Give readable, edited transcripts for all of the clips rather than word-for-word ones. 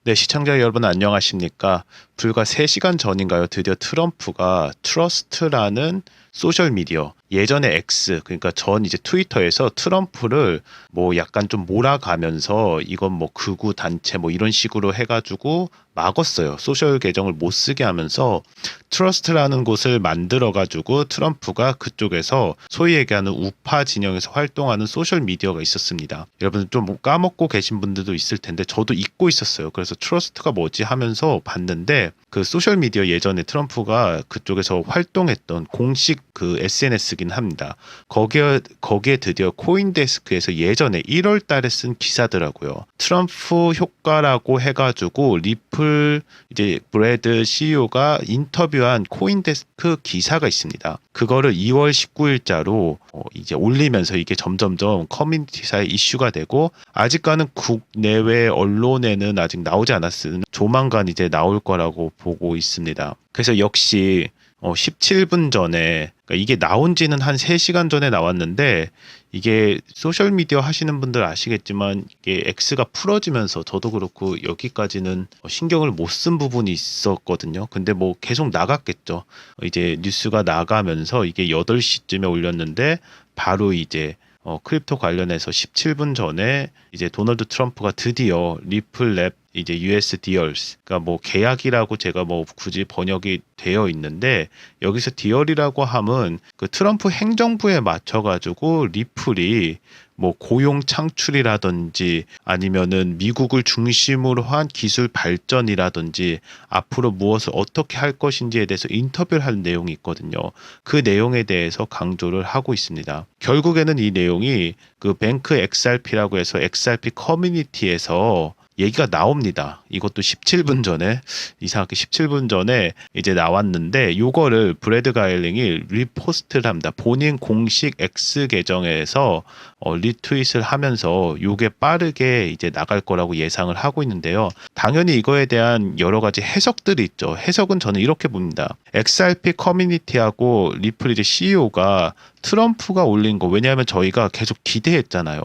네, 시청자 여러분 안녕하십니까? 불과 3시간 전인가요? 드디어 트럼프가 트러스트라는 소셜미디어, 예전에 X, 그러니까 전 이제 트위터에서 트럼프를 뭐 약간 좀 몰아가면서 이건 뭐 극우 단체 뭐 이런 식으로 해가지고 막았어요. 소셜 계정을 못 쓰게 하면서 트러스트라는 곳을 만들어가지고 트럼프가 그쪽에서 소위 얘기하는 우파 진영에서 활동하는 소셜 미디어가 있었습니다. 여러분 좀 까먹고 계신 분들도 있을 텐데 저도 잊고 있었어요. 그래서 트러스트가 뭐지 하면서 봤는데 그 소셜 미디어 예전에 트럼프가 그쪽에서 활동했던 공식 그 SNS긴 합니다. 거기에 드디어 코인데스크에서 예전에 1월 달에 쓴 기사더라고요. 트럼프 효과라고 해가지고 리플 이제 브래드 CEO가 인터뷰한 코인데스크 기사가 있습니다. 그거를 2월 19일자로 이제 올리면서 이게 점점점 커뮤니티사의 이슈가 되고 아직까지는 국내외 언론에는 아직 나오지 않았으나 조만간 이제 나올 거라고 보고 있습니다. 그래서 역시 17분 전에 그러니까 이게 나온 지는 한 3시간 전에 나왔는데 이게 소셜미디어 하시는 분들 아시겠지만 이게 X가 풀어지면서 저도 그렇고 여기까지는 신경을 못 쓴 부분이 있었거든요. 근데 뭐 계속 나갔겠죠. 이제 뉴스가 나가면서 이게 8시쯤에 올렸는데 바로 이제 크립토 관련해서 17분 전에 이제 도널드 트럼프가 드디어 리플랩 이제 USDRs, 그러니까 뭐 계약이라고 제가 뭐 굳이 번역이 되어 있는데 여기서 디얼이라고 함은 그 트럼프 행정부에 맞춰가지고 리플이 뭐 고용 창출이라든지 아니면은 미국을 중심으로 한 기술 발전이라든지 앞으로 무엇을 어떻게 할 것인지에 대해서 인터뷰를 할 내용이 있거든요. 그 내용에 대해서 강조를 하고 있습니다. 결국에는 이 내용이 그 뱅크 XRP라고 해서 XRP 커뮤니티에서 얘기가 나옵니다. 이것도 17분 전에 이상하게 17분 전에 이제 나왔는데 요거를 브래드 가일링이 리포스트를 합니다. 본인 공식 X 계정에서 리트윗을 하면서 요게 빠르게 이제 나갈 거라고 예상을 하고 있는데요. 당연히 이거에 대한 여러 가지 해석들이 있죠. 해석은 저는 이렇게 봅니다. XRP 커뮤니티하고 리플 이제 CEO가 트럼프가 올린 거 왜냐하면 저희가 계속 기대했잖아요.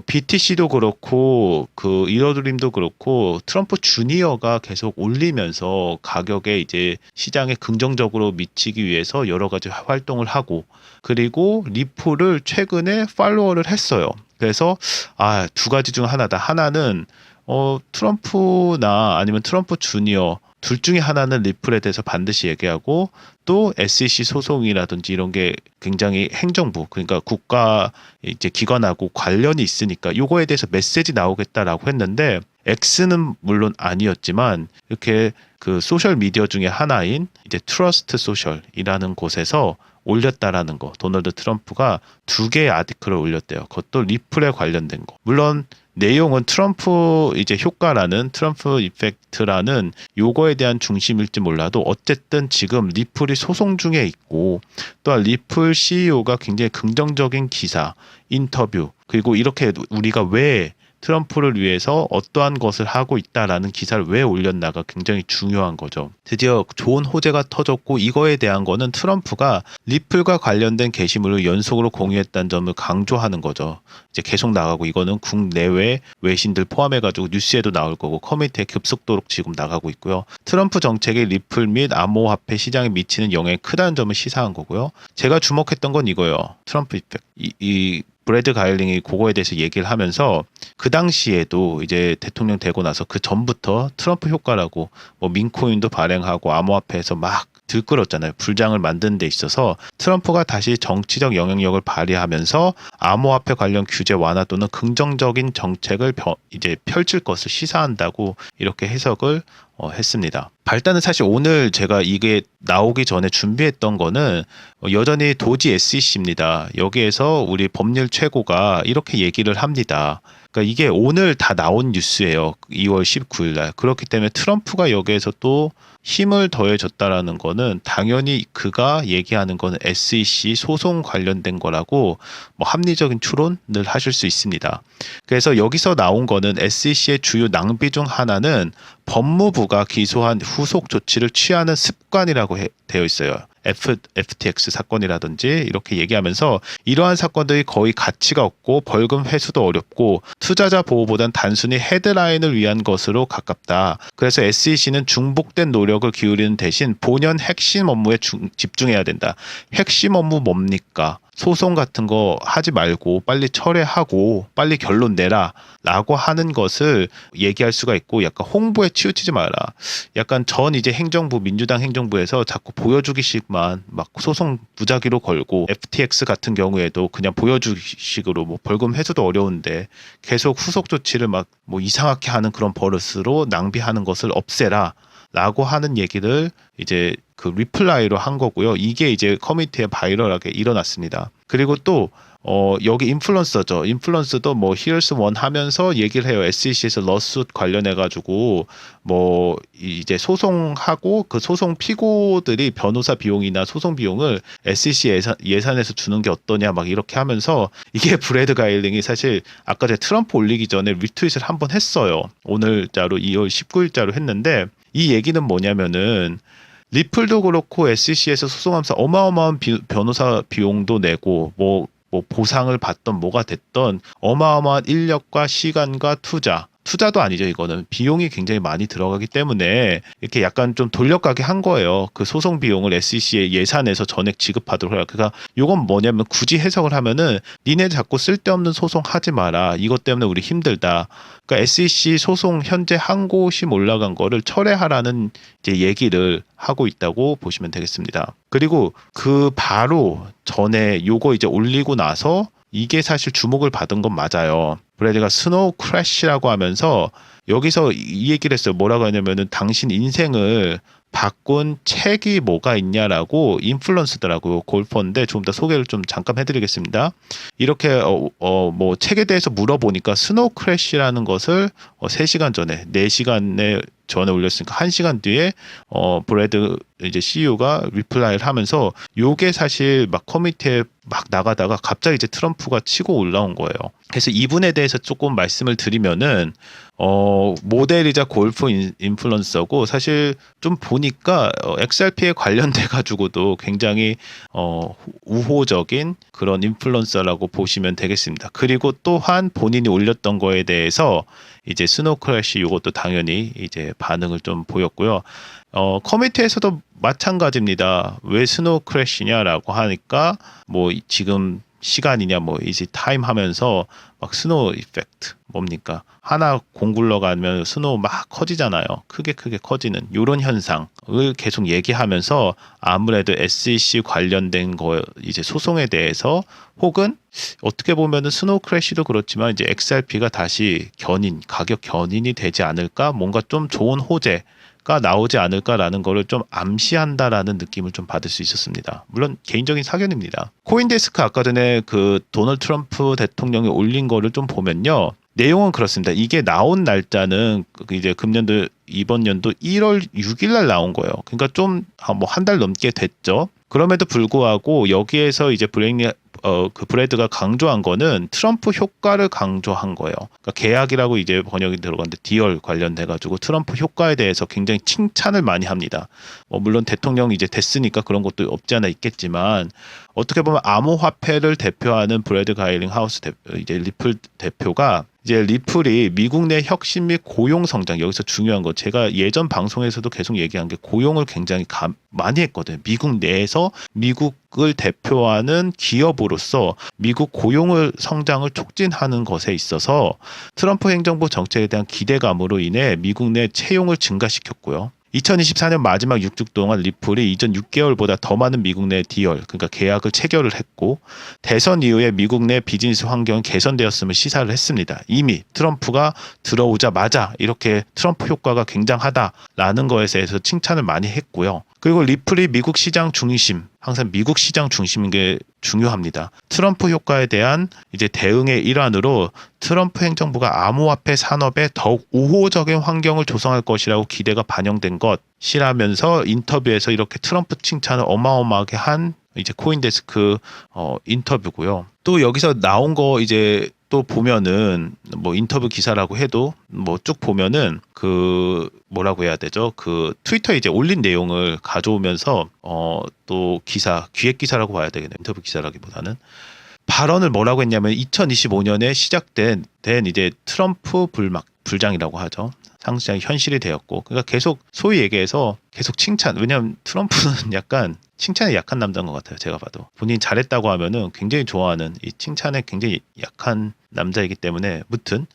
BTC도 그렇고 그 이더드림도 그렇고 트럼프 주니어가 계속 올리면서 가격에 이제 시장에 긍정적으로 미치기 위해서 여러 가지 활동을 하고 그리고 리플을 최근에 팔로워를 했어요. 그래서 두 가지 중 하나다. 하나는 트럼프나 아니면 트럼프 주니어 둘 중에 하나는 리플에 대해서 반드시 얘기하고 또 SEC 소송이라든지 이런 게 굉장히 행정부 그러니까 국가 이제 기관하고 관련이 있으니까 요거에 대해서 메시지 나오겠다라고 했는데 X는 물론 아니었지만 이렇게 그 소셜 미디어 중에 하나인 이제 트러스트 소셜이라는 곳에서 올렸다라는 거. 도널드 트럼프가 2개의 아티클을 올렸대요. 그것도 리플에 관련된 거. 물론 내용은 트럼프 이제 효과라는 트럼프 이펙트라는 요거에 대한 중심일지 몰라도 어쨌든 지금 리플이 소송 중에 있고 또한 리플 CEO가 굉장히 긍정적인 기사, 인터뷰 그리고 이렇게 우리가 왜 트럼프를 위해서 어떠한 것을 하고 있다라는 기사를 왜 올렸나가 굉장히 중요한 거죠. 드디어 좋은 호재가 터졌고 이거에 대한 거는 트럼프가 리플과 관련된 게시물을 연속으로 공유했다는 점을 강조하는 거죠. 이제 계속 나가고 이거는 국내외 외신들 포함해가지고 뉴스에도 나올 거고 커뮤니티에 급속도로 지금 나가고 있고요. 트럼프 정책이 리플 및 암호화폐 시장에 미치는 영향이 크다는 점을 시사한 거고요. 제가 주목했던 건 이거예요. 트럼프 이펙트. 이 브래드 가일링이 그거에 대해서 얘기를 하면서 그 당시에도 이제 대통령 되고 나서 그 전부터 트럼프 효과라고 뭐 민코인도 발행하고 암호화폐에서 막 들끓었잖아요. 불장을 만드는 데 있어서 트럼프가 다시 정치적 영향력을 발휘하면서 암호화폐 관련 규제 완화 또는 긍정적인 정책을 이제 펼칠 것을 시사한다고 이렇게 해석을 했습니다. 발단은 사실 오늘 제가 이게 나오기 전에 준비했던 거는 여전히 도지 SEC입니다. 여기에서 우리 법률 최고가 이렇게 얘기를 합니다. 그러니까 이게 오늘 다 나온 뉴스예요. 2월 19일 날. 그렇기 때문에 트럼프가 여기에서 또 힘을 더해줬다라는 거는 당연히 그가 얘기하는 거는 SEC 소송 관련된 거라고 뭐 합리적인 추론을 하실 수 있습니다. 그래서 여기서 나온 거는 SEC의 주요 낭비 중 하나는 법무부가 기소한 후속 조치를 취하는 습관이라고 되어 있어요. FTX 사건이라든지 이렇게 얘기하면서 이러한 사건들이 거의 가치가 없고 벌금 회수도 어렵고 투자자 보호보단 단순히 헤드라인을 위한 것으로 가깝다. 그래서 SEC는 중복된 노력을 기울이는 대신 본연 핵심 업무에 집중해야 된다. 핵심 업무 뭡니까? 소송 같은 거 하지 말고 빨리 철회하고 빨리 결론 내라 라고 하는 것을 얘기할 수가 있고, 약간 홍보에 치우치지 마라. 약간 전 이제 행정부, 민주당 행정부에서 자꾸 보여주기식만 막 소송 무작위로 걸고, FTX 같은 경우에도 그냥 보여주기식으로 뭐 벌금 회수도 어려운데 계속 후속 조치를 막 뭐 이상하게 하는 그런 버릇으로 낭비하는 것을 없애라 라고 하는 얘기를 이제 그 리플라이로 한 거고요. 이게 이제 커뮤니티에 바이럴하게 일어났습니다. 그리고 또 여기 인플루언서죠. 인플루언서도 뭐 Here's One 하면서 얘기를 해요. SEC에서 러스트 관련해가지고 뭐 이제 소송하고 그 소송 피고들이 변호사 비용이나 소송 비용을 SEC 예산에서 주는 게 어떠냐 막 이렇게 하면서, 이게 브래드 가일링이 사실 아까 전에 트럼프 올리기 전에 리트윗을 한번 했어요. 오늘자로 2월 19일자로 했는데, 이 얘기는 뭐냐면은 리플도 그렇고 SEC에서 소송하면서 어마어마한 변호사 비용도 내고 뭐 보상을 받던 뭐가 됐던 어마어마한 인력과 시간과 투자도 아니죠. 이거는 비용이 굉장히 많이 들어가기 때문에 이렇게 약간 좀 돌려가게 한 거예요. 그 소송 비용을 SEC의 예산에서 전액 지급하도록 해요. 그러니까 이건 뭐냐면, 굳이 해석을 하면은 니네 자꾸 쓸데없는 소송 하지 마라. 이것 때문에 우리 힘들다. 그러니까 SEC 소송 현재 한 곳이 올라간 거를 철회하라는 이제 얘기를 하고 있다고 보시면 되겠습니다. 그리고 그 바로 전에 요거 이제 올리고 나서 이게 사실 주목을 받은 건 맞아요. 브래드가 스노우 크래시라고 하면서 여기서 이 얘기를 했어요. 뭐라고 하냐면은 당신 인생을 바꾼 책이 뭐가 있냐라고, 인플루언서더라고요. 골퍼인데 조금 더 소개를 좀 잠깐 해드리겠습니다. 이렇게 뭐 책에 대해서 물어보니까 스노우 크래시라는 것을 3시간 전에 4시간에 전에 올렸으니까 1시간 뒤에 브래드 이제 CEO가 리플라이를 하면서, 요게 사실 막 커뮤니티에 막 나가다가 갑자기 이제 트럼프가 치고 올라온 거예요. 그래서 이분에 대해서 조금 말씀을 드리면은 모델이자 골프 인플루언서고, 사실 좀 보니까 XRP에 관련돼 가지고도 굉장히 우호적인 그런 인플루언서라고 보시면 되겠습니다. 그리고 또한 본인이 올렸던 거에 대해서 이제 스노우 크래시 이것도 당연히 이제 반응을 좀 보였고요. 커뮤니티에서도 마찬가지입니다. 왜 스노우 크래시냐라고 하니까 뭐 지금 시간이냐 뭐 이제 타임 하면서 막 스노우 이펙트 뭡니까? 하나 공 굴러가면 스노우 막 커지잖아요. 크게 커지는 이런 현상을 계속 얘기하면서, 아무래도 SEC 관련된 거 이제 소송에 대해서, 혹은 어떻게 보면은 스노우 크래시도 그렇지만 이제 XRP가 다시 가격 견인이 되지 않을까? 뭔가 좀 좋은 호재가 나오지 않을까라는 거를 좀 암시한다라는 느낌을 좀 받을 수 있었습니다. 물론 개인적인 사견입니다. 코인데스크 아까 전에 그 도널드 트럼프 대통령이 올린 거를 좀 보면요. 내용은 그렇습니다. 이게 나온 날짜는 이제 금년도 이번 연도 1월 6일 날 나온 거예요. 그러니까 좀 뭐 한 달 넘게 됐죠. 그럼에도 불구하고 여기에서 이제 그 브래드가 강조한 거는 트럼프 효과를 강조한 거예요. 그러니까 계약이라고 이제 번역이 들어갔는데 디얼 관련돼 가지고 트럼프 효과에 대해서 굉장히 칭찬을 많이 합니다. 물론 대통령이 이제 됐으니까 그런 것도 없지 않아 있겠지만, 어떻게 보면 암호화폐를 대표하는 브래드 가일링 하우스 이제 리플 대표가 이제 리플이 미국 내 혁신 및 고용 성장, 여기서 중요한 거, 제가 예전 방송에서도 계속 얘기한 게 고용을 굉장히 많이 했거든요. 미국 내에서 미국을 대표하는 기업으로서 미국 고용을 성장을 촉진하는 것에 있어서 트럼프 행정부 정책에 대한 기대감으로 인해 미국 내 채용을 증가시켰고요. 2024년 마지막 6주 동안 리플이 이전 6개월보다 더 많은 미국 내 디얼, 그러니까 계약을 체결을 했고, 대선 이후에 미국 내 비즈니스 환경은 개선되었음을 시사를 했습니다. 이미 트럼프가 들어오자마자 이렇게 트럼프 효과가 굉장하다라는 것에 대해서 칭찬을 많이 했고요. 그리고 리플이 미국 시장 중심, 항상 미국 시장 중심인 게 중요합니다. 트럼프 효과에 대한 이제 대응의 일환으로 트럼프 행정부가 암호화폐 산업에 더욱 우호적인 환경을 조성할 것이라고 기대가 반영된 것이라면서 인터뷰에서 이렇게 트럼프 칭찬을 어마어마하게 한 이제 코인데스크 인터뷰고요. 또 여기서 나온 거 이제 또 보면은 뭐 인터뷰 기사라고 해도 뭐 쭉 보면은 그 뭐라고 해야 되죠? 그 트위터에 이제 올린 내용을 가져오면서 또 기획 기사라고 봐야 되겠네요. 인터뷰 기사라기보다는 발언을 뭐라고 했냐면 2025년에 시작된 이제 트럼프 불장이라고 하죠. 상시장이 현실이 되었고, 그러니까 계속 소위 얘기해서 계속 칭찬. 왜냐하면 트럼프는 약간 칭찬에 약한 남자인 것 같아요. 제가 봐도 본인이 잘했다고 하면은 굉장히 좋아하는, 이 칭찬에 굉장히 약한 남자이기 때문에, 무튼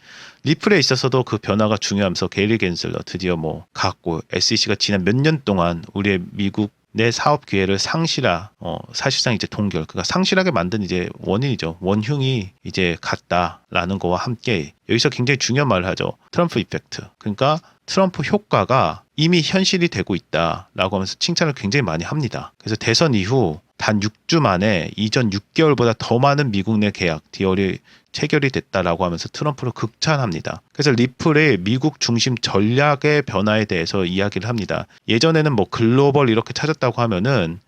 리플에 있어서도 그 변화가 중요하면서 게리 겐슬러 드디어 뭐 갔고, SEC가 지난 몇 년 동안 우리의 미국 내 사업 기회를 사실상 이제 그러니까 상실하게 만든 이제 원인이죠. 원흉이 이제 갔다라는 거와 함께 여기서 굉장히 중요한 말을 하죠. 트럼프 이펙트. 그러니까 트럼프 효과가 이미 현실이 되고 있다라고 하면서 칭찬을 굉장히 많이 합니다. 그래서 대선 이후 단 6주 만에 이전 6개월보다 더 많은 미국 내 계약 디얼이 체결이 됐다라고 하면서 트럼프를 극찬합니다. 그래서 리플의 미국 중심 전략의 변화에 대해서 이야기를 합니다. 예전에는 뭐 글로벌 이렇게 찾았다고 하면은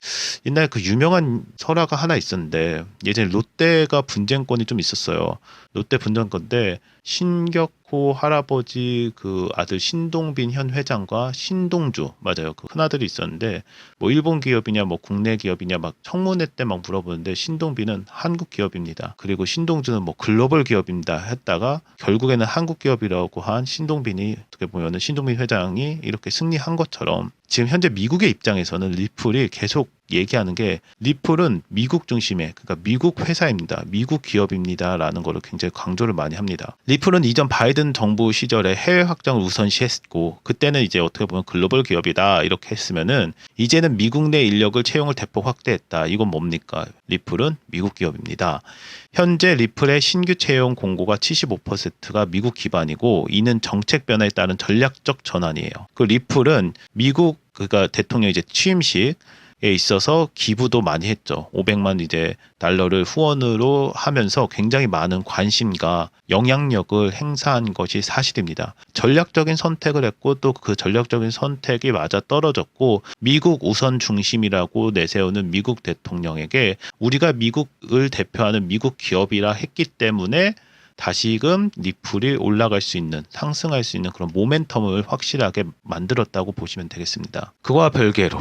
옛날에 그 유명한 설화가 하나 있었는데, 예전에 롯데가 분쟁권이 좀 있었어요. 롯데 분쟁권인데 신격호 할아버지 그 아들 신동빈 현 회장과 신동주, 맞아요, 그 큰아들이 있었는데, 뭐 일본 기업이냐 뭐 국내 기업이냐 막 청문회 때 막 물어보는데 신동빈은 한국 기업입니다. 그리고 신동주는 뭐 글로벌 기업입니다 했다가 결국에는 한국 기업이라고 한 신동빈이, 어떻게 보면은 신동빈 회장이 이렇게 승리한 것처럼, 지금 현재 미국의 입장에서는 리플이 계속 얘기하는 게, 리플은 미국 중심의, 그러니까 미국 회사입니다. 미국 기업입니다라는 거를 굉장히 강조를 많이 합니다. 리플은 이전 바이든 정부 시절에 해외 확장을 우선시했고, 그때는 이제 어떻게 보면 글로벌 기업이다 이렇게 했으면은, 이제는 미국 내 인력을 채용을 대폭 확대했다. 이건 뭡니까? 리플은 미국 기업입니다. 현재 리플의 신규 채용 공고가 75%가 미국 기반이고, 이는 정책 변화에 따른 전략적 전환이에요. 그 리플은 미국, 그러니까 대통령 이제 취임식에 있어서 기부도 많이 했죠. 500만 이제 달러를 후원으로 하면서 굉장히 많은 관심과 영향력을 행사한 것이 사실입니다. 전략적인 선택을 했고, 또 그 전략적인 선택이 맞아 떨어졌고, 미국 우선 중심이라고 내세우는 미국 대통령에게 우리가 미국을 대표하는 미국 기업이라 했기 때문에 다시금 리플이 올라갈 수 있는, 상승할 수 있는 그런 모멘텀을 확실하게 만들었다고 보시면 되겠습니다. 그거와 별개로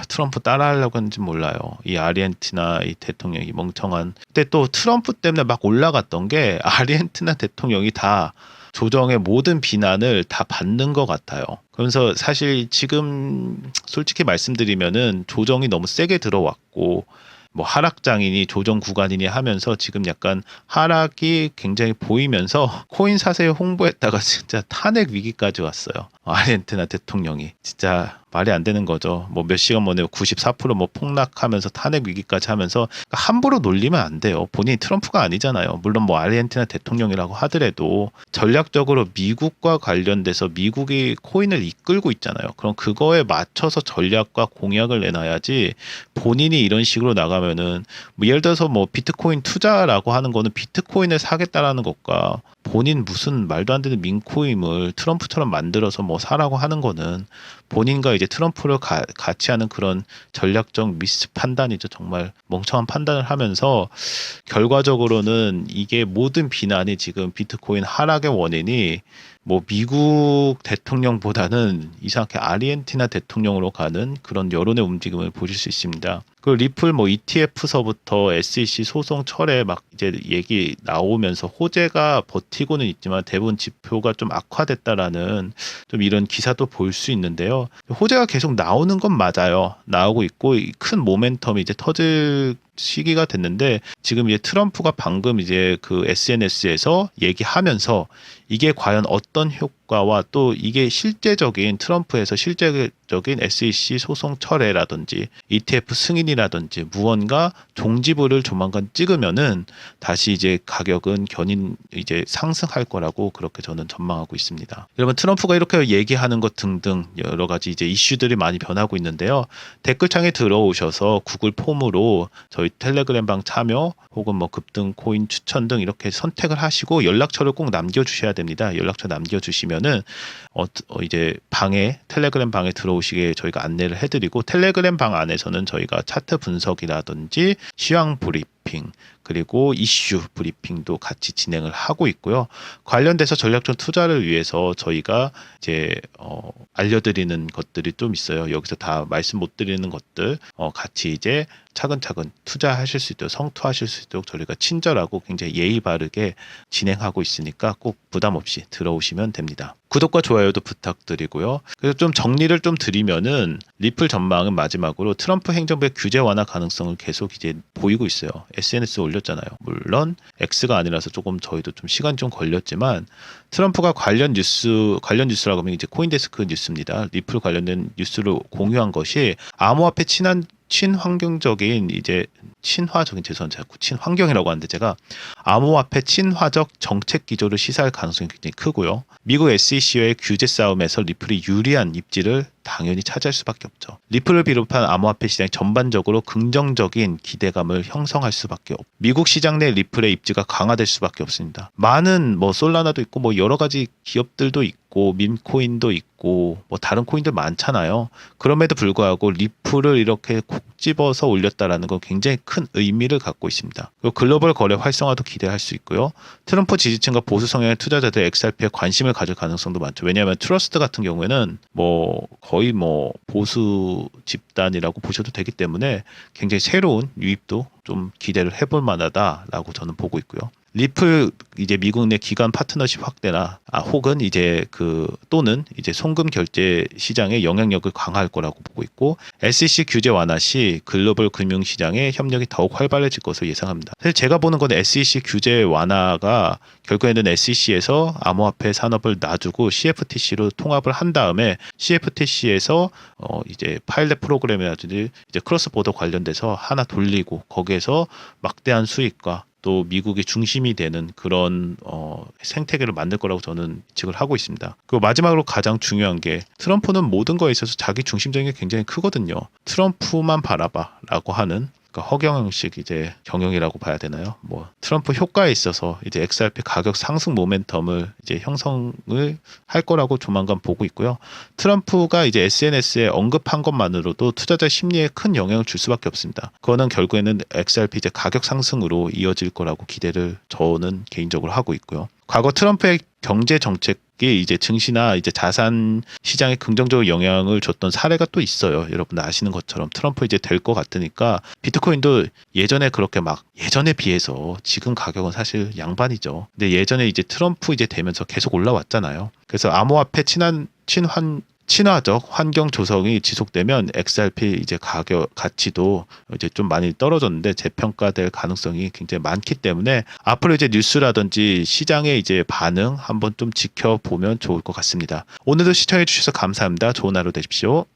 트럼프 따라하려고 하는지 몰라요. 이 아르헨티나 이 대통령이 멍청한, 근데 또 트럼프 때문에 막 올라갔던 게, 아르헨티나 대통령이 다 조정의 모든 비난을 다 받는 것 같아요. 그러면서 사실 지금 솔직히 말씀드리면은 조정이 너무 세게 들어왔고, 뭐 하락장이니 조정 구간이니 하면서 지금 약간 하락이 굉장히 보이면서 코인 사세요 홍보했다가 진짜 탄핵 위기까지 왔어요. 아르헨티나 대통령이 진짜 말이 안 되는 거죠. 뭐 몇 시간 만에 94% 폭락하면서 탄핵 위기까지 하면서, 함부로 놀리면 안 돼요. 본인이 트럼프가 아니잖아요. 물론 뭐 아르헨티나 대통령이라고 하더라도 전략적으로 미국과 관련돼서 미국이 코인을 이끌고 있잖아요. 그럼 그거에 맞춰서 전략과 공약을 내놔야지, 본인이 이런 식으로 나가면은, 뭐 예를 들어서 뭐 비트코인 투자라고 하는 거는 비트코인을 사겠다라는 것과, 본인 무슨 말도 안 되는 민코인을 트럼프처럼 만들어서 뭐 사라고 하는 거는 본인과 이제 트럼프를 같이 하는 그런 전략적 미스 판단이죠. 정말 멍청한 판단을 하면서, 결과적으로는 이게 모든 비난이 지금 비트코인 하락의 원인이 뭐 미국 대통령보다는 이상하게 아르헨티나 대통령으로 가는 그런 여론의 움직임을 보실 수 있습니다. 그 리플 뭐 ETF서부터 SEC 소송 철회 막 이제 얘기 나오면서 호재가 버티고는 있지만 대부분 지표가 좀 악화됐다라는 좀 이런 기사도 볼 수 있는데요. 호재가 계속 나오는 건 맞아요. 나오고 있고 큰 모멘텀이 이제 터질 시기가 됐는데, 지금 이제 트럼프가 방금 이제 그 SNS에서 얘기하면서 이게 과연 어떤 효과와 또 이게 실제적인 트럼프에서 실제적인 SEC 소송 철회라든지 ETF 승인이라든지 무언가 종지부를 조만간 찍으면은 다시 이제 가격은 견인 이제 상승할 거라고 그렇게 저는 전망하고 있습니다. 여러분, 트럼프가 이렇게 얘기하는 것 등등 여러 가지 이제 이슈들이 많이 변하고 있는데요. 댓글창에 들어오셔서 구글 폼으로 저희 텔레그램방 참여 혹은 뭐 급등 코인 추천 등 이렇게 선택을 하시고 연락처를 꼭 남겨주셔야 됩니다. 연락처 남겨주시면은 이제 텔레그램 방에 들어오시게 저희가 안내를 해드리고, 텔레그램 방 안에서는 저희가 차트 분석이라든지 시황 브리프, 브리핑 그리고 이슈 브리핑도 같이 진행을 하고 있고요. 관련돼서 전략적 투자를 위해서 저희가 이제 알려드리는 것들이 좀 있어요. 여기서 다 말씀 못 드리는 것들 같이 이제 차근차근 투자하실 수 있도록 성투하실 수 있도록 저희가 친절하고 굉장히 예의 바르게 진행하고 있으니까 꼭 부담 없이 들어오시면 됩니다. 구독과 좋아요도 부탁드리고요. 그래서 좀 정리를 좀 드리면은 리플 전망은 마지막으로 트럼프 행정부의 규제 완화 가능성을 계속 이제 보이고 있어요. SNS에 올렸잖아요. 물론 X가 아니라서 조금 저희도 좀 시간 좀 걸렸지만 트럼프가 관련 뉴스라고 하면 이제 코인데스크 뉴스입니다. 리플 관련된 뉴스를 공유한 것이 암호화폐 친환경적인 이제 죄송합니다. 자꾸 친환경이라고 하는데 제가 암호화폐 친화적 정책 기조를 시사할 가능성이 굉장히 크고요. 미국 SEC와의 규제 싸움에서 리플이 유리한 입지를 당연히 차지할 수밖에 없죠. 리플을 비롯한 암호화폐 시장이 전반적으로 긍정적인 기대감을 형성할 수밖에 없고 미국 시장 내 리플의 입지가 강화될 수밖에 없습니다. 많은 솔라나도 있고 여러 가지 기업들도 있고 밈코인도 있고 다른 코인들 많잖아요. 그럼에도 불구하고 리플을 이렇게 콕 집어서 올렸다라는 건 굉장히 큰 의미를 갖고 있습니다. 그리고 글로벌 거래 활성화도 기대할 수 있고요. 트럼프 지지층과 보수 성향의 투자자들 XRP에 관심을 가질 가능성도 많죠. 왜냐하면 트러스트 같은 경우에는 거의 보수 집단이라고 보셔도 되기 때문에 굉장히 새로운 유입도 좀 기대를 해볼 만하다라고 저는 보고 있고요. 리플 이제 미국 내 기관 파트너십 확대나 혹은 이제 또는 이제 송금 결제 시장의 영향력을 강화할 거라고 보고 있고 SEC 규제 완화 시 글로벌 금융 시장의 협력이 더욱 활발해질 것으로 예상합니다. 사실 제가 보는 건 SEC 규제 완화가 결국에는 SEC에서 암호화폐 산업을 놔주고 CFTC로 통합을 한 다음에 CFTC에서 이제 파일럿 프로그램이라든지 이제 크로스 보더 관련돼서 하나 돌리고 거기에서 막대한 수익과 또 미국이 중심이 되는 그런 생태계를 만들 거라고 저는 예측을 하고 있습니다. 그리고 마지막으로 가장 중요한 게 트럼프는 모든 거에 있어서 자기 중심적인 게 굉장히 크거든요. 트럼프만 바라봐라고 하는 허경영식 이제 경영이라고 봐야 되나요? 트럼프 효과에 있어서 이제 XRP 가격 상승 모멘텀을 이제 형성을 할 거라고 조만간 보고 있고요. 트럼프가 이제 SNS에 언급한 것만으로도 투자자 심리에 큰 영향을 줄 수밖에 없습니다. 그거는 결국에는 XRP 이제 가격 상승으로 이어질 거라고 기대를 저는 개인적으로 하고 있고요. 과거 트럼프의 경제 정책이 이제 증시나 이제 자산 시장에 긍정적으로 영향을 줬던 사례가 또 있어요. 여러분 아시는 것처럼 트럼프 이제 될 것 같으니까 비트코인도 예전에 그렇게 예전에 비해서 지금 가격은 사실 양반이죠. 근데 예전에 이제 트럼프 이제 되면서 계속 올라왔잖아요. 그래서 암호화폐 친화적 환경 조성이 지속되면 XRP 이제 가치도 이제 좀 많이 떨어졌는데 재평가될 가능성이 굉장히 많기 때문에 앞으로 이제 뉴스라든지 시장의 이제 반응 한번 좀 지켜보면 좋을 것 같습니다. 오늘도 시청해 주셔서 감사합니다. 좋은 하루 되십시오.